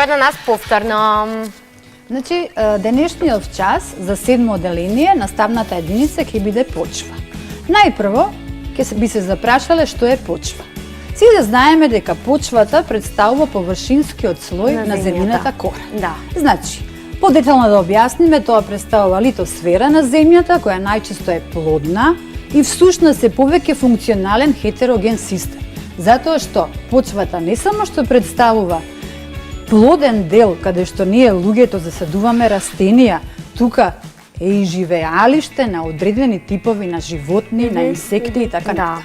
еве на нас повторно. Значи, денешниот час за 7 оделение, наставната единица ќе биде почва. Најпрво, ќе би се запрашале што е почва. Сите знаеме дека почвата представува површинскиот слој на земјината кора. Да. Значи, подетално да објасниме, тоа представува литосфера на земјата, која најчесто е плодна и всушност е повеќе функционален хетероген систем. Затоа што почвата не само што представува плоден дел каде што ние луѓето засадуваме растенија, тука е и живеалиште на одредени типови на животни, на инсекти и така натаму.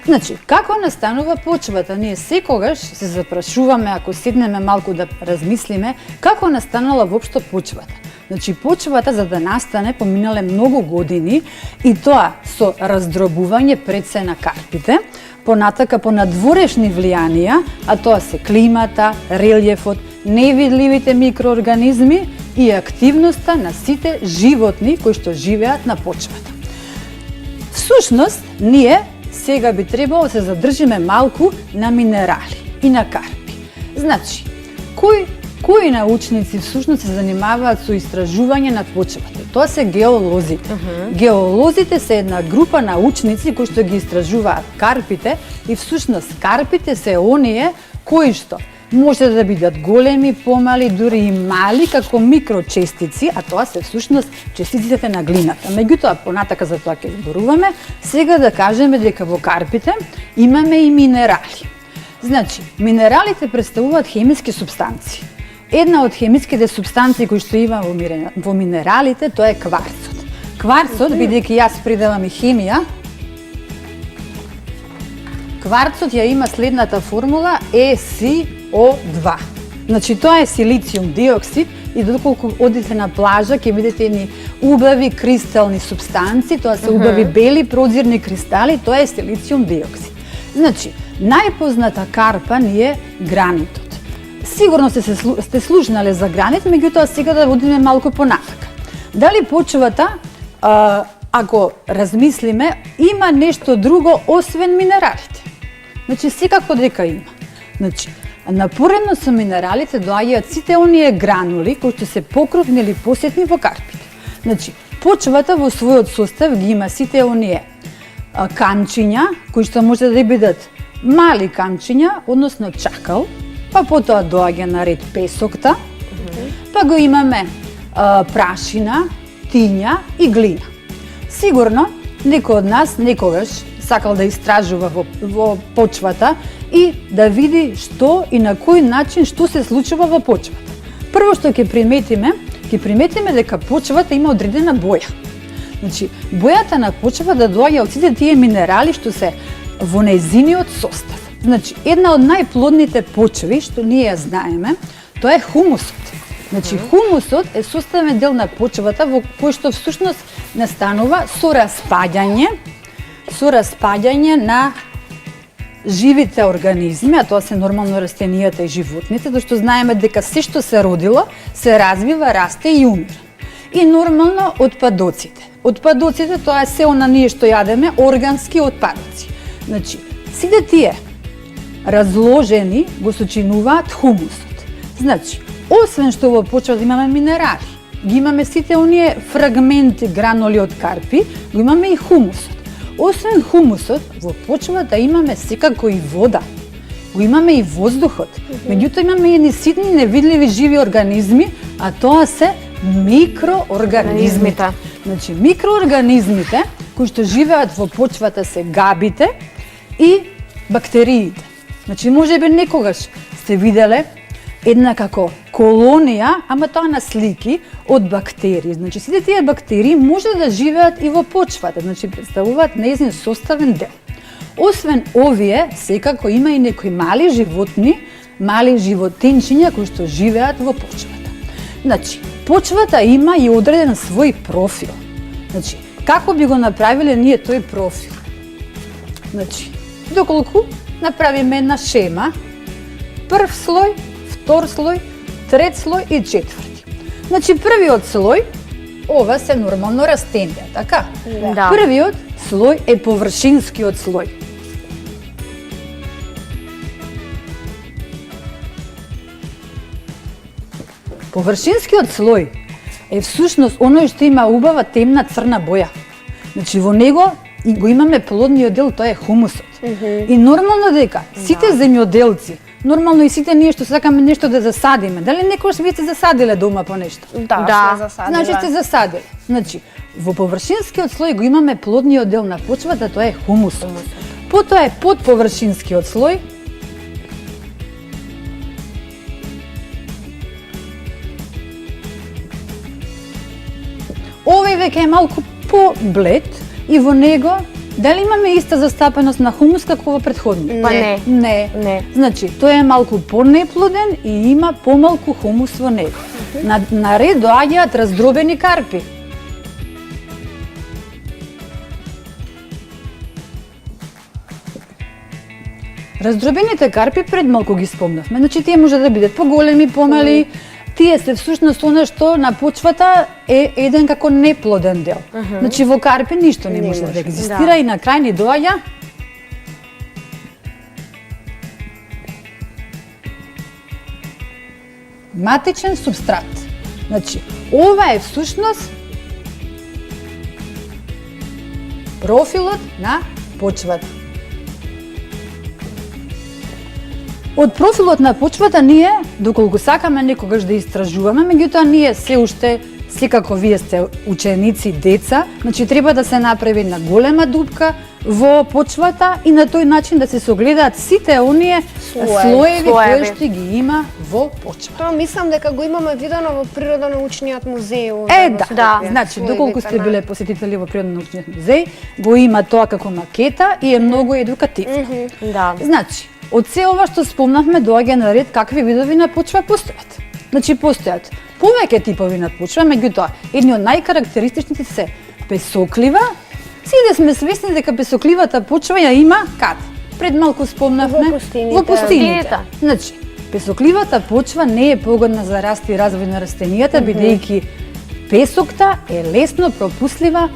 Значи, како настанува почвата? Ние секогаш се запрашуваме, ако седнеме малку да размислиме, како настанала воопшто почвата. Значи, почвата за да настане поминале многу години и тоа со раздробување пред се на карпите, понатака по надворешни влијанија, а тоа се климата, релјефот, невидливите микроорганизми и активноста на сите животни кои што живеат на почвата. Всушност, ние сега би требало да се задржиме малку на минерали и на карпи. Значи, кои научници всушност се занимаваат со истражување на почвата? Тоа се геолозите. Геолозите се една група научници кои што ги истражуваат карпите и всушност карпите се оние кои што може да бидат големи, помали, дури и мали како микрочестици, а тоа се всушност честиците на глината. Меѓутоа, понатака за тоа ќе зборуваме, сега да кажеме дека во карпите имаме и минерали. Значи, минералите представуваат хемиски супстанции. Една од хемиските субстанции кои што има во минералите, тоа е кварцот. Кварцот, бидејќи јас придавам и хемија, кварцот ја има следната формула ECO2. Значи, тоа е силициум диоксид и доколку одите на плажа ќе видите едни убави кристални субстанции, тоа се убави бели прозирни кристали, тоа е силициум диоксид. Значи, најпозната карпа ни е гранитот. Сигурно сте слушнале за гранит, меѓутоа сега да одиме малку понатака. Дали почвата, ако размислиме, има нешто друго освен минералите? Значи, секако дека има. Значи, напоредно со минералите доаѓаат сите оние гранули кои што се покровни или посетни во карпите. Значи, почвата во својот состав ги има сите оние камчиња, кои што може да бидат мали камчиња, односно чакал, па потоа доаѓа на ред песокта, па го имаме прашина, тиња и глина. Сигурно, некој од нас некогаш сакал да истражува во почвата и да види што и на кој начин што се случува во почвата. Прво што ќе приметиме дека почвата има одредена боја. Значи, бојата на почвата доаѓа од сите тие минерали што се во нејзиниот состав. Значи, една од најплодните почви, што ние ја знаеме, тоа е хумусот. Значи, хумусот е составен дел на почвата во кој што всушност настанува со распаѓање на живите организми, а тоа се нормално растенијата и животните, зашто знаеме дека се што се родило, се развива, расте и умира. И нормално отпадоците. Отпадоците тоа е се она ние што јадеме, органски отпадоци. Значи, сите тие разложени го сочинуваат хумусот. Значи, освен што во почвата имаме минерали, ги имаме сите оние фрагменти, гранули од карпи, го имаме и хумусот. Освен хумусот, во почвата имаме секако и вода, го имаме и воздухот. Меѓутоа имаме и едни ситни невидливи живи организми, а тоа се микроорганизмите. Значи, микроорганизмите кои што живеат во почвата се габите и бактериите. Значи, можеби некогаш сте виделе една како колонија, ама тоа на слики, од бактерии. Значи, сите тие бактерии може да живеат и во почвата, значи представуваат нејзин составен дел. Освен овие, секако има и некои мали животни, мали животинчиња кои што живеат во почвата. Значи, почвата има и одреден свој профил. Значи, како би го направиле ние тој профил? Значи, доколку направиме една шема, прв слој, втор слој, трет слој и четврти. Значи, првиот слој, ова се нормално растенија, така? Да. Првиот слој е површинскиот слој. Површинскиот слој е всушност оној што има убава темна црна боја. Значи во него и го имаме плодниот дел, тоа е хумусот. И нормално дека сите земјоделци, нормално и сите ние што сакаме нешто да засадиме, дали некогаш вие сте засадиле дома по нешто? Да, сме засадиле. Значи сте засадили. Значи, во површинскиот слој го имаме плодниот дел на почвата, тоа е хумусот. Потоа е подповршинскиот слој, овој веќе е малку поблед и во него дали имаме иста застапеност на хумус како во претходниот? Па не. Не. Значи, тој е малку понеплоден и има помалку хумус во него. На ред доаѓаат раздробени карпи. Раздробените карпи пред малку ги спомнавме. Значи, тие може да бидат поголеми, помали. Тие се всушност оно што на почвата е еден како неплоден дел. Значи во карпи ништо не може да екзистира и на крај ни доаѓа матичен супстрат. Значи, ова е всушност профилот на почвата. Од профилот на почвата ние, доколку сакаме некогаш да истражуваме, меѓутоа ние се уште, секако вие сте ученици, деца, значи треба да се направи една голема дупка во почвата и на тој начин да се согледаат сите оние слоеви кои што ги има во почвата. Тоа мислам дека го имаме видено во Природонаучниот музеј. Да. Значи, доколку сте биле посетители во Природонаучниот музеј, го има тоа како макета и е многу едукативно. Да. Значи, од се ова што спомнавме доаѓа на ред какви видови на почва постојат. Значи постојат повеќе типови на почва, меѓутоа едни од најкарактеристичните се песоклива. Сите сме свесни дека песокливата почва ја има каде? Пред малку спомнавме во пустините. Значи, песокливата почва не е погодна за раст и развој на растенијата, бидејќи песокта е лесно пропуслива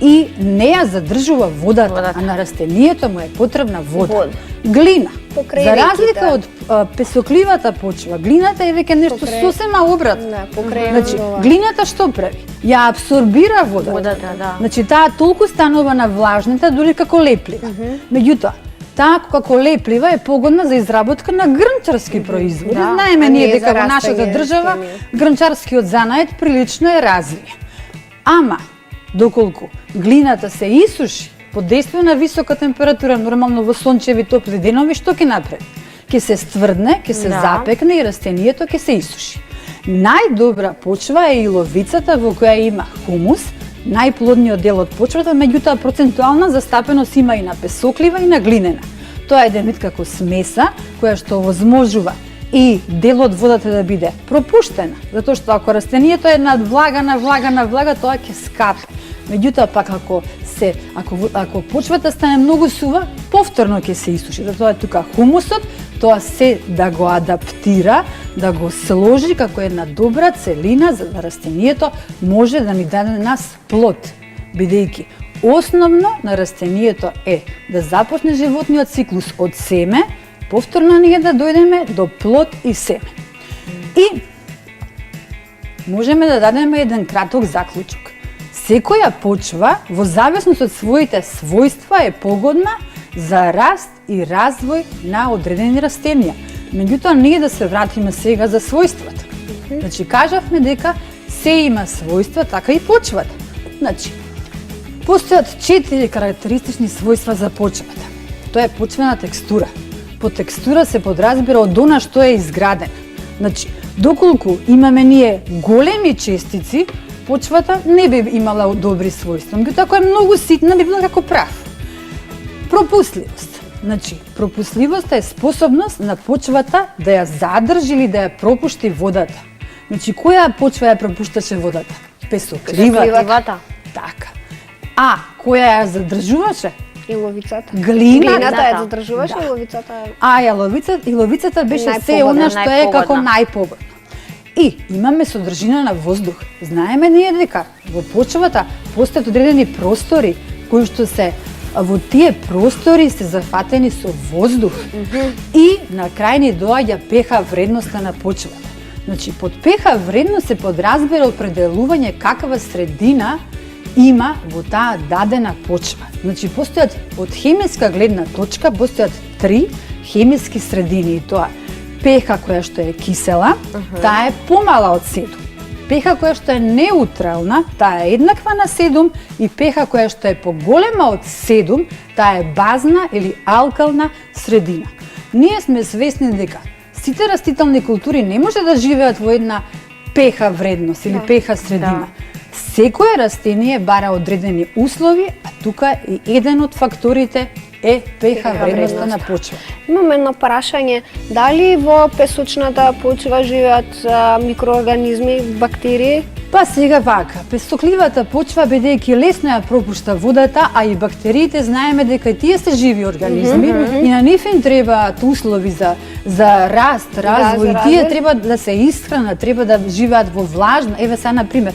и не ја задржува водата, а на растенијето му е потребна вода. Глина. За разлика од песокливата почва, глината е веќе нешто сосема обратно. Значи, глината што прави? Ја абсорбира водата. Значи, таа толку станува на влажната, дури како леплива. Меѓутоа, таа како леплива е погодна за изработка на грнчарски производи. Знаеме ние дека во нашата држава грнчарскиот занает прилично е развиен. Ама, доколку глината се исуши под дејство на висока температура, нормално во сончеви топли денови, што ќе направи? Ќе се стврдне, ќе се запекне и растенијето ќе се исуши. Најдобра почва е иловицата во која има хумус, најплодниот дел од почвата, меѓутоа процентуална застапеност има и на песоклива и на глинена. Тоа е еден вид како смеса која што овозможува и дел од водата да биде пропуштена, затоа што ако растенијето е влага, тоа ќе скапе. Меѓутоа пак ако почвата стане многу сува, повторно ќе се исуши. Затоа тука хумусот, тоа се да го адаптира, да го сложи како една добра целина за да растенијето може да ни даде нас плод, бидејќи основно на растенијето е да започне животниот циклус од семе, повторно ние да дојдеме до плод и семе. И можеме да дадеме еден краток заклучок. Секоја почва, во зависност од своите својства, е погодна за раст и развој на одредени растенија. Меѓутоа, ние да се вратиме сега за својствата. Значи, кажавме дека се има својства, така и почвата. Значи, постојат 4 карактеристични својства за почвата. Тоа е почвена текстура. По текстура се подразбира од она што е изградена. Значи, доколку имаме ние големи честици, почвата не би имала добри својства. Меѓутоа, ако е многу ситна, би била како прав. Пропусливост. Значи, пропусливоста е способност на почвата да ја задржи или да ја пропушти водата. Значи, која почва ја пропушташе водата? Песокливата. Така. А која ја задржуваше? Иловицата. Глината ја задржуваше, иловицата. А иловицата беше се она што е како најпогодно. И имаме содржина на воздух. Знаеме ние дека во почвата постојат одредени простори кои што се во тие простори се зафатени со воздух. И на крај ни доаѓа pH вредноста на почвата. Значи, под pH вредно се подразбира определување каква средина има во таа дадена почва. Значи, постојат од хемиска гледна точка, постојат 3 хемиски средини и тоа pH која што е кисела, таа е помала од 7. pH која што е неутрална, таа е еднаква на 7 и pH која што е поголема од 7, таа е базна или алкална средина. Ние сме свесни дека сите растителни култури не може да живеат во една pH вредност или pH средина. Секое растение бара одредени услови, а тука и еден од факторите е pH вредноста на почва. Имам едно прашање, дали во песочната почва живеат микроорганизми, бактерии? Па сега вака, песокливата почва бидејќи лесно ја пропушта водата, а и бактериите знаеме дека тие се живи организми и на нив им требаат услови за раст, развој, и тие треба да се исхранат, треба да живеат во влажна. Еве сега на пример,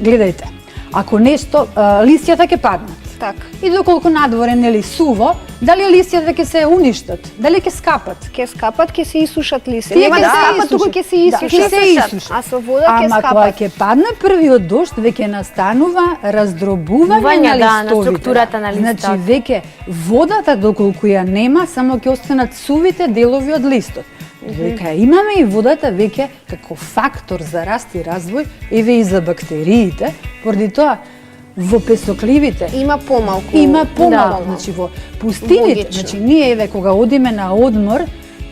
гледајте, ако нешто листјата ќе паднат. Така. И доколку надворе нели суво, дали листјата ќе се уништат, дали ќе скапат? Ќе скапат, ќе се исушат листи. Тие Нема ќе да се скапат, туку ќе се Да, исушат. ќе се исушат. А со вода ќе Ама кога скапат. ќе падне првиот дожд, веќе настанува раздробување на на листовите. структурата на листот. Значи веќе водата доколку ја нема, само ќе останат сувите делови од листот. Века имаме и водата веќе како фактор за раст и развој, еве и за бактериите, поради тоа во песокливите Има помалку. има помалку, Да. значи во пустините, Логично. значи ние еве кога одиме на одмор,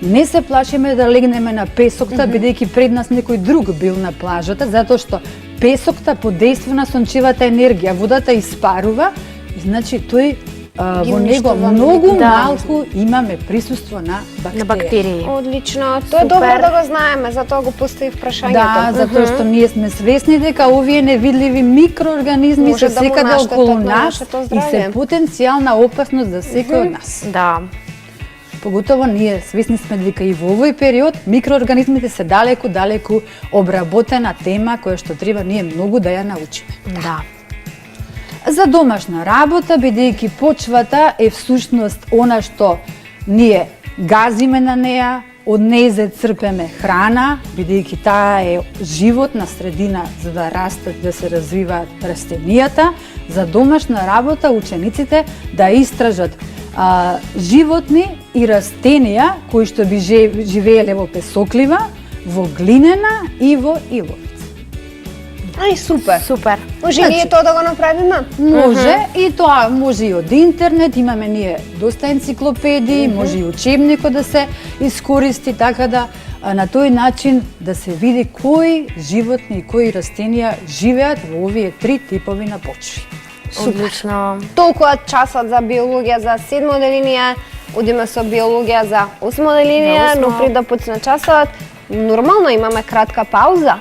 не се плашиме да легнеме на песокта, бидејќи пред нас некој друг бил на плажата, затоа што песокта подейства на сончевата енергија, водата испарува, и значи тој во него уништува многу да. малку имаме присуство на бактерии. На бактерии. Одлично. Тоа е Супер. добро да го знаеме, затоа го поставив прашањето. Да, затоа што ние сме свесни дека овие невидливи микроорганизми Може се да му секаде наштетат околу на нас нашето и здравје. се потенцијална опасност за секој од нас. Да. Поготово ние свесни сме дека и во овој период микроорганизмите се далеку обработена тема која што треба ние многу да ја научиме. Да. За домашна работа, бидејќи почвата е всушност она што ние газиме на неа, од нејзе црпеме храна, бидејќи таа е животна средина за да растат, да се развиваат растенијата. За домашна работа учениците да истражат животни и растенија кои што би живееле во песоклива, во глинена и во иловица. Ај, супер. Супер. Може Значи- ние тоа да го направиме? Може и тоа може и од интернет, имаме ние доста енциклопедии, може и учебникот да се искористи, така да на тој начин да се види кои животни и кои растенија живеат во овие 3 типови на почви. Одлично. Толку е часот за биологија за 7 оделинија, одиме со биологија за 8 оделинија, За но осмо. пред да почне часот, нормално имаме кратка пауза.